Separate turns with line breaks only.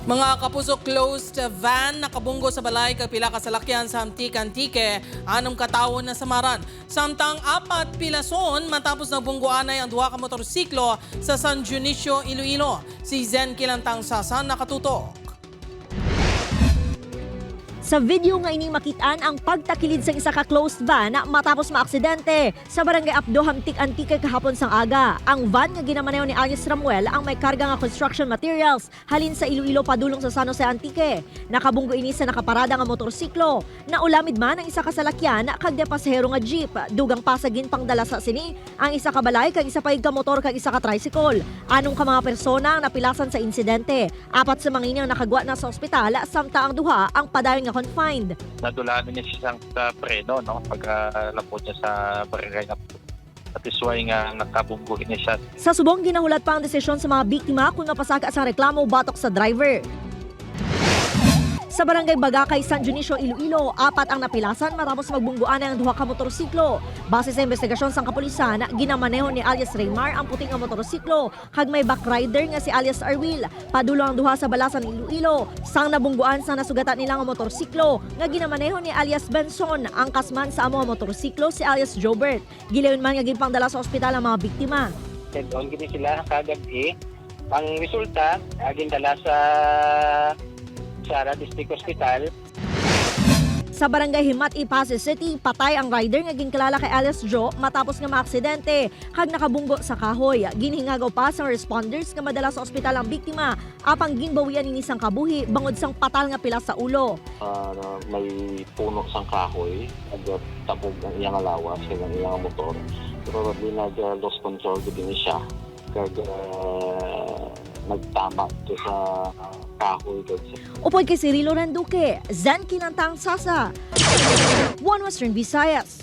Mga kapuso, closed van nakabunggo sa balay kag pila ka salakyan sa Antique-Antique, 6 katawon na samaran. Samtang 4 pilason matapos nagbunggoanay ang 2 ka motorsiklo sa San Dionisio, Iloilo. Si Zen Kilantang Sasan nakatutok.
Sa video nga ining makitaan ang pagtakilid sa isa ka closed van na matapos maaksidente sa barangay Apdo, Antique kahapon sang aga. Ang van nga ginamaneho ni Alias Ramuel ang may karga nga construction materials halin sa Iloilo padulong sa San Jose, Antique. Nakabunggo ini sa nakaparada nga motorsiklo. Naulamid man ang isa ka salakyan kag de pasahero nga jeep. Dugang pasagin pangdala sa sini ang isa ka balay kag isa paig ka motor kag isa ka tricycle. Anong ka mga persona ang napilasan sa insidente? 4 sa mga inyang nakagwa na sa ospital samtang ang 2 ang padayon nga confined.
Nadulano niya siya sa preno, no? Pagkalapot niya sa barangay na at isway nga nakabungguhin niya siya.
Sa subong, ginahulat pa ang desisyon sa mga biktima kung napasaka sa reklamo batok sa driver. Sa barangay Bagakay, San Dionisio, Iloilo, 4 ang napilasan matapos magbungguan ang 2 ka motorsiklo. Base sa investigasyon sang kapulisan, ginamaneho ni alias Raymar ang puting nga motorsiklo kag may backrider nga si alias Arwil. Padulong ang 2 sa balasan Iloilo. Sang nabungguan sa nasugatan nila nga motorsiklo nga ginamaneho ni alias Benson. Ang kasman sa amo nga motorsiklo si alias Jobert. Gilayon man nga ginpangdala sa ospital ang mga biktima.
Doon gini sila kagabi. Ang resulta, aging dala sa Sara District Hospital.
Sa barangay Himat, Pasig City, patay ang rider nga ginkilala kay alias Joe matapos nga maaksidente kag nakabunggo sa kahoy. Ginhingagaw pa sa responders nga madala sa ospital ang biktima apang ginbawian ni isang kabuhi bangod sang patal nga pila sa ulo.
May puno sang kahoy at tabog ang iyang alawas kag ang iyang motor. Probably nag-lost control din siya kag nagtama to sa kahoy kag
Upoy kay Cirilo Randuque, Zen Kilantang Sasa, One Western Visayas.